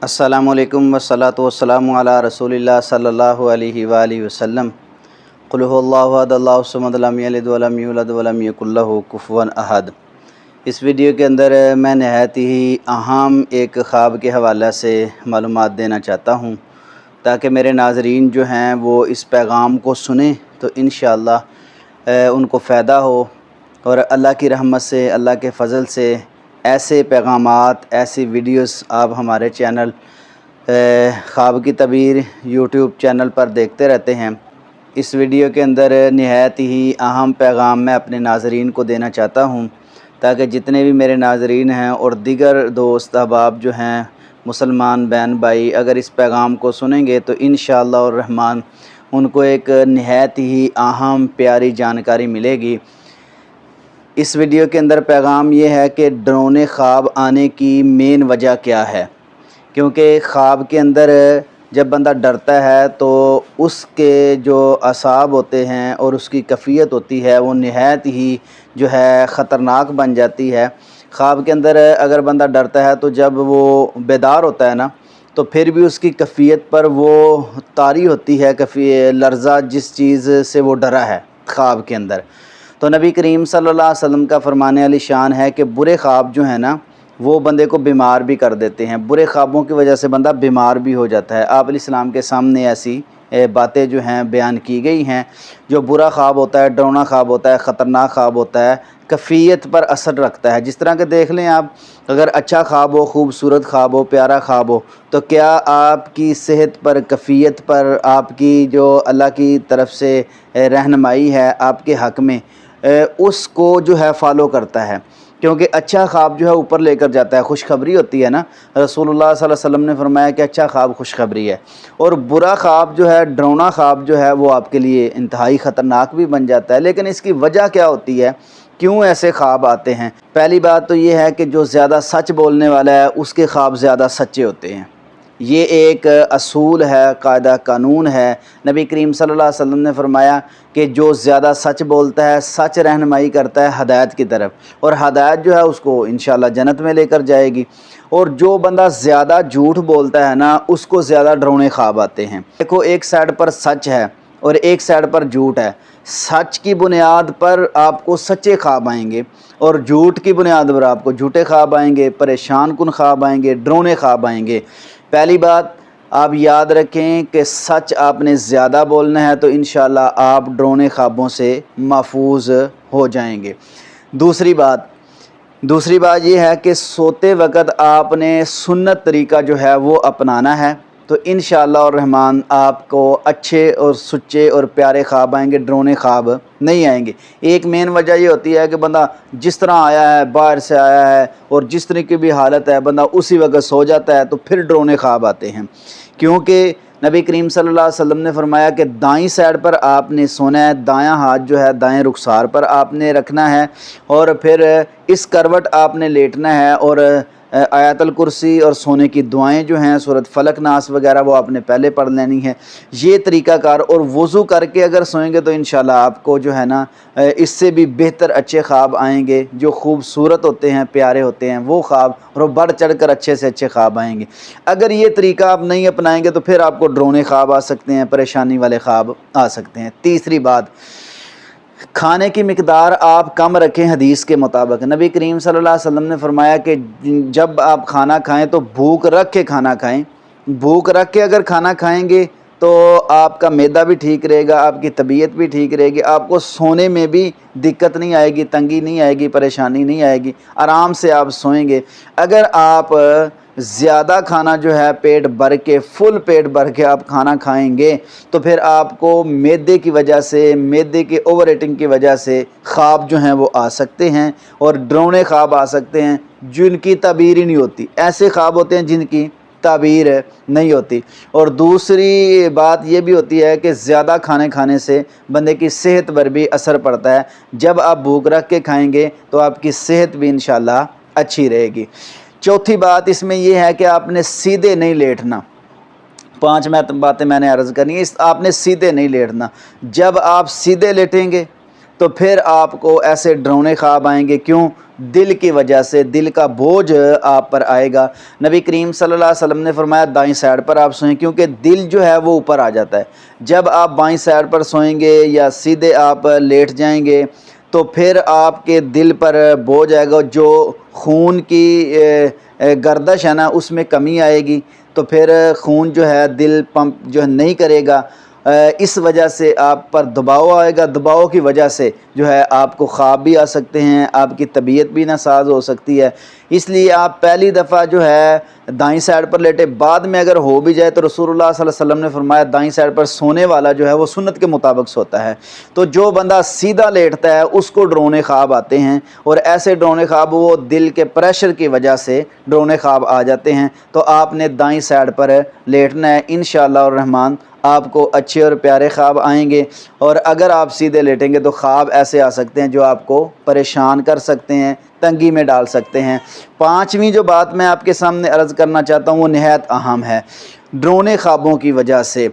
अस्सलामुअलैकुम वस्सलातु वस्सलामु अला रसूलिल्लाह सल्लल्लाहु अलैहि वआलिहि वसल्लम। क़ुल हुवल्लाहु अहद अल्लाहु सम्मद लम यलिद वलम यूलद वलम यकुल लहू कुफुवन अहद। इस वीडियो के अंदर मैं नहायत ही अहम एक ख़्वाब के हवाले से मालूमात देना चाहता हूँ ताकि मेरे नाज़रीन जो हैं वो इस पैगाम को सुनें तो इंशाअल्लाह उनको फ़ायदा हो और अल्लाह की रहमत से, अल्लाह के फ़ज़ल से ऐसे पैगामात, ऐसी वीडियोस आप हमारे चैनल ख्वाब की तबीर यूट्यूब चैनल पर देखते रहते हैं। इस वीडियो के अंदर नहायत ही अहम पैगाम मैं अपने नाज़रीन को देना चाहता हूँ ताकि जितने भी मेरे नाज़रीन हैं और दीगर दोस्त अहबाब जो हैं मुसलमान बहन भाई अगर इस पैगाम को सुनेंगे तो इंशाअल्लाह रहमान उनको एक नहायत ही अहम प्यारी जानकारी मिलेगी। इस वीडियो के अंदर पैगाम ये है कि डरावने ख्वाब आने की मेन वजह क्या है, क्योंकि ख्वाब के अंदर जब बंदा डरता है तो उसके जो असाब होते हैं और उसकी कैफियत होती है वो नहायत ही जो है ख़तरनाक बन जाती है। ख्वाब के अंदर अगर बंदा डरता है तो जब वो बेदार होता है ना तो फिर भी उसकी कैफियत पर वो तारी होती है लर्ज़ा जिस चीज़ से वो डरा है ख्वाब के अंदर। तो नबी करीम सल्लल्लाहु अलैहि वसल्लम का फरमाने वाली शान है कि बुरे ख्वाब जो है ना वो बंदे को बीमार भी कर देते हैं। बुरे ख्वाबों की वजह से बंदा बीमार भी हो जाता है। आप इस्लाम के सामने ऐसी बातें जो हैं बयान की गई हैं। जो बुरा ख्वाब होता है, डरावना ख्वाब होता है, ख़तरनाक ख्वाब होता है, कैफियत पर असर रखता है। जिस तरह के देख लें आप, अगर अच्छा ख्वाब हो, खूबसूरत ख्वाब हो, प्यारा ख्वाब हो तो क्या आपकी सेहत पर, कैफियत पर, आपकी जो अल्लाह की तरफ से रहनुमाई है आपके हक़ में उसको जो है फॉलो करता है, क्योंकि अच्छा ख्वाब जो है ऊपर लेकर जाता है। खुशखबरी होती है ना, रसूलुल्लाह सल्लल्लाहु अलैहि वसल्लम ने फरमाया कि अच्छा ख्वाब खुशखबरी है और बुरा ख्वाब जो है, डरावना ख्वाब जो है वो आपके लिए इंतहाई ख़तरनाक भी बन जाता है। लेकिन इसकी वजह क्या होती है, क्यों ऐसे ख्वाब आते हैं? पहली बात तो ये है कि जो ज़्यादा सच बोलने वाला है उसके ख्वाब ज़्यादा सच्चे होते हैं। ये एक असूल है, कायदा कानून है। नबी करीम सल्लल्लाहु अलैहि वसल्लम ने फरमाया कि जो ज़्यादा सच बोलता है, सच रहनुमाई करता है हदायत की तरफ, और हदायत जो है उसको इंशाअल्लाह जन्नत में लेकर जाएगी। और जो बंदा ज़्यादा झूठ बोलता है ना उसको ज़्यादा डरावने ख्वाब आते हैं। देखो, एक साइड पर सच है और एक साइड पर झूठ है। सच की बुनियाद पर आपको सच्चे ख्वाब आएंगे और झूठ की बुनियाद पर आपको झूठे ख्वाब आएंगे, परेशान कुन ख्वाब आएंगे, डरावने ख्वाब आएंगे। पहली बात आप याद रखें कि सच आपने ज़्यादा बोलना है तो इंशाअल्लाह आप डरावने ख्वाबों से महफूज हो जाएंगे। दूसरी बात ये है कि सोते वक़्त आपने सुन्नत तरीका जो है वो अपनाना है तो इंशाअल्लाह रहमान आपको अच्छे और सुच्चे और प्यारे ख्वाब आएंगे, डरावने ख्वाब नहीं आएंगे। एक मेन वजह ये होती है कि बंदा जिस तरह आया है, बाहर से आया है और जिस तरह की भी हालत है बंदा उसी वक्त सो जाता है तो फिर डरावने ख्वाब आते हैं। क्योंकि नबी करीम सल्लल्लाहु अलैहि वसल्लम ने फरमाया कि दाईं साइड पर आपने सोना है, दायां हाथ जो है दाएं रुखसार पर आपने रखना है और फिर इस करवट आपने लेटना है और आयतल कुर्सी और सोने की दुआएं जो हैं, सूरत फलक नास वगैरह वो आपने पहले पढ़ लेनी है। ये तरीक़ाकार और वज़ू करके अगर सोएंगे तो इंशाल्लाह आपको जो है ना इससे भी बेहतर अच्छे ख्वाब आएंगे। जो खूबसूरत होते हैं, प्यारे होते हैं वो ख्वाब और बढ़ चढ़ कर अच्छे से अच्छे ख्वाब आएंगे। अगर ये तरीका आप नहीं अपनाएंगे तो फिर आपको डरावने ख्वाब आ सकते हैं, परेशानी वाले ख्वाब आ सकते हैं। तीसरी बात, खाने की मिकदार आप कम रखें। हदीस के मुताबिक नबी करीम सल्लल्लाहु अलैहि वसल्लम ने फरमाया कि जब आप खाना खाएं तो भूख रख के खाना खाएं। भूख रख के अगर खाना खाएंगे तो आपका मैदा भी ठीक रहेगा, आपकी तबीयत भी ठीक रहेगी, आपको सोने में भी दिक्कत नहीं आएगी, तंगी नहीं आएगी, परेशानी नहीं आएगी, आराम से आप सोएंगे। अगर आप ज़्यादा खाना जो है पेट भर के, फुल पेट भर के आप खाना खाएंगे तो फिर आपको मैदे की वजह से, मैदे के ओवर ईटिंग की वजह से ख्वाब जो हैं वो आ सकते हैं और डरावने ख्वाब आ सकते हैं जिनकी ताबीर ही नहीं होती। ऐसे ख्वाब होते हैं जिनकी ताबीर नहीं होती। और दूसरी बात ये भी होती है कि ज़्यादा खाने से बंदे की सेहत पर भी असर पड़ता है। जब आप भूख रख के खाएंगे तो आपकी सेहत भी इंशाअल्लाह अच्छी रहेगी। चौथी बात इसमें यह है कि आपने सीधे नहीं लेटना। 5 बातें मैंने अर्ज़ करनी है। आपने सीधे नहीं लेटना। जब आप सीधे लेटेंगे تو پھر آپ کو ایسے ڈرونے خواب آئیں گے. کیوں؟ دل کی وجہ سے دل کا بوجھ آپ پر آئے گا. نبی کریم صلی اللہ علیہ وسلم نے فرمایا دائیں سائڈ پر آپ سوئیں، کیونکہ دل جو ہے وہ اوپر آ جاتا ہے. جب آپ بائیں سائڈ پر سوئیں گے یا سیدھے آپ لیٹ جائیں گے تو پھر آپ کے دل پر بوجھ آئے گا، جو خون کی گردش ہے نا اس میں کمی آئے گی، تو پھر خون جو ہے دل پمپ جو ہے نہیں کرے گا. اس وجہ سے آپ پر دباؤ آئے گا. دباؤ کی وجہ سے جو ہے آپ کو خواب بھی آ سکتے ہیں، آپ کی طبیعت بھی ناساز ہو سکتی ہے. اس لیے آپ پہلی دفعہ جو ہے دائیں سائڈ پر لیٹے. بعد میں اگر ہو بھی جائے تو رسول اللہ صلی اللہ علیہ وسلم نے فرمایا دائیں سائڈ پر سونے والا جو ہے وہ سنت کے مطابق سوتا ہے. تو جو بندہ سیدھا لیٹتا ہے اس کو ڈرونے خواب آتے ہیں، اور ایسے ڈرونے خواب وہ دل کے پریشر کی وجہ سے ڈرونے خواب آ جاتے ہیں. تو آپ نے دائیں سائڈ پر لیٹنا ہے. انشاءاللہ الرحمن آپ کو اچھے اور پیارے خواب آئیں گے. اور اگر آپ سیدھے لیٹیں گے تو خواب ایسے آ سکتے ہیں جو آپ کو پریشان کر سکتے ہیں، تنگی میں ڈال سکتے ہیں. پانچویں جو بات میں آپ کے سامنے عرض کرنا چاہتا ہوں وہ نہایت اہم ہے ڈرونے خوابوں کی وجہ سے.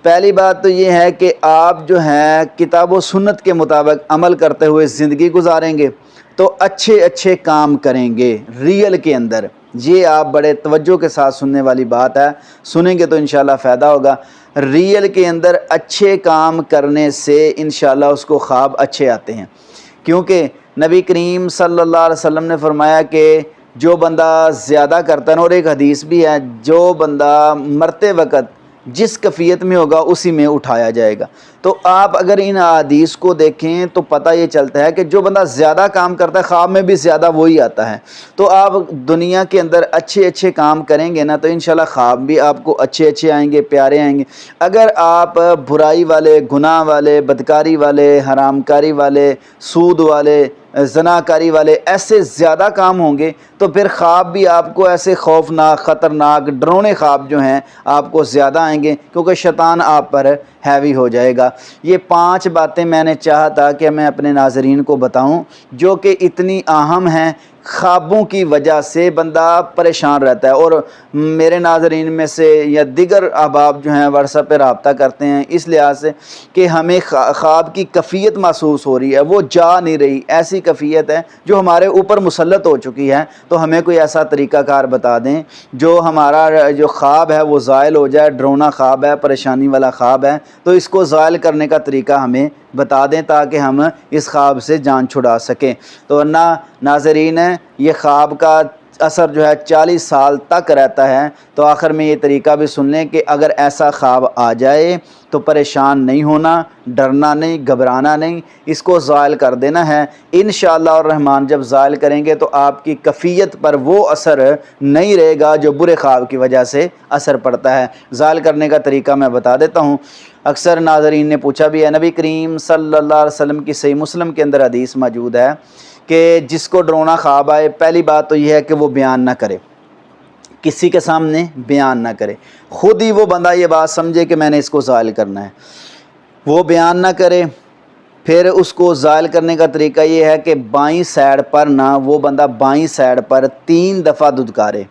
پہلی بات تو یہ ہے کہ آپ جو ہیں کتاب و سنت کے مطابق عمل کرتے ہوئے زندگی گزاریں گے تو اچھے اچھے کام کریں گے ریئل کے اندر. یہ آپ بڑے توجہ کے ساتھ سننے والی بات ہے، سنیں گے تو انشاءاللہ فائدہ ہوگا. ریئل کے اندر اچھے کام کرنے سے انشاءاللہ اس کو خواب اچھے آتے ہیں. کیونکہ نبی کریم صلی اللہ علیہ وسلم نے فرمایا کہ جو بندہ زیادہ کرتا ہے، اور ایک حدیث بھی ہے، جو بندہ مرتے وقت جس کیفیت میں ہوگا اسی میں اٹھایا جائے گا. تو آپ اگر ان احادیث کو دیکھیں تو پتہ یہ چلتا ہے کہ جو بندہ زیادہ کام کرتا ہے خواب میں بھی زیادہ وہی آتا ہے. تو آپ دنیا کے اندر اچھے اچھے کام کریں گے نا تو انشاءاللہ خواب بھی آپ کو اچھے اچھے آئیں گے، پیارے آئیں گے. اگر آپ برائی والے، گناہ والے، بدکاری والے، حرام کاری والے، سود والے، زناکاری والے ایسے زیادہ کام ہوں گے تو پھر خواب بھی آپ کو ایسے خوفناک، خطرناک، ڈرونے خواب جو ہیں آپ کو زیادہ آئیں گے، کیونکہ شیطان آپ پر ہیوی ہو جائے گا. یہ 5 باتیں میں نے چاہا تھا کہ میں اپنے ناظرین کو بتاؤں جو کہ اتنی اہم ہیں. خوابوں کی وجہ سے بندہ پریشان رہتا ہے، اور میرے ناظرین میں سے یا دیگر احباب جو ہیں واٹس ایپ پہ رابطہ کرتے ہیں اس لحاظ سے کہ ہمیں خواب کی کیفیت محسوس ہو رہی ہے، وہ جا نہیں رہی، ایسی کیفیت ہے جو ہمارے اوپر مسلط ہو چکی ہے. تو ہمیں کوئی ایسا طریقہ کار بتا دیں جو ہمارا جو خواب ہے وہ زائل ہو جائے. ڈرونا خواب ہے، پریشانی والا خواب ہے، تو اس کو زائل کرنے کا طریقہ ہمیں بتا دیں تاکہ ہم اس خواب سے جان چھڑا سکیں. تو ناظرین یہ خواب کا اثر جو ہے 40 سال تک رہتا ہے. تو آخر میں یہ طریقہ بھی سن لیں کہ اگر ایسا خواب آ جائے تو پریشان نہیں ہونا، ڈرنا نہیں، گھبرانا نہیں، اس کو زائل کر دینا ہے. انشاءاللہ الرحمن جب زائل کریں گے تو آپ کی کیفیت پر وہ اثر نہیں رہے گا جو برے خواب کی وجہ سے اثر پڑتا ہے. زائل کرنے کا طریقہ میں بتا دیتا ہوں. اکثر ناظرین نے پوچھا بھی ہے. نبی کریم صلی اللہ علیہ وسلم کی صحیح مسلم کے اندر حدیث موجود ہے کہ جس کو ڈرونا خواب آئے پہلی بات تو یہ ہے کہ وہ بیان نہ کرے، کسی کے سامنے بیان نہ کرے. خود ہی وہ بندہ یہ بات سمجھے کہ میں نے اس کو زائل کرنا ہے، وہ بیان نہ کرے. پھر اس کو زائل کرنے کا طریقہ یہ ہے کہ بائیں سائڈ پر نہ وہ بندہ بائیں سائڈ پر 3 دفعہ دھتکارے،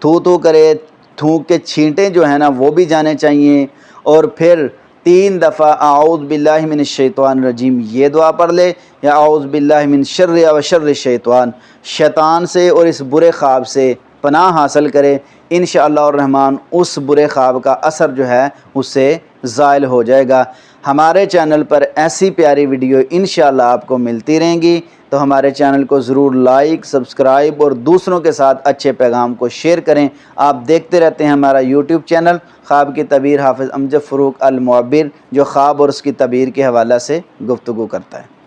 تھو کرے. تھوک کے چھینٹیں جو ہیں نا وہ بھی جانے چاہیے. اور پھر 3 دفعہ اعوذ باللہ من الشیطان الرجیم یہ دعا پڑھ لے، یا اعوذ باللہ من شر و شر الشیطان، شیطان سے اور اس برے خواب سے پناہ حاصل کرے. انشاءاللہ الرحمن اس برے خواب کا اثر جو ہے اس سے زائل ہو جائے گا. ہمارے چینل پر ایسی پیاری ویڈیو انشاءاللہ آپ کو ملتی رہیں گی. تو ہمارے چینل کو ضرور لائک، سبسکرائب اور دوسروں کے ساتھ اچھے پیغام کو شیئر کریں. آپ دیکھتے رہتے ہیں ہمارا یوٹیوب چینل خواب کی تعبیر حافظ امجد فروق المعبر، جو خواب اور اس کی تعبیر کے حوالہ سے گفتگو کرتا ہے.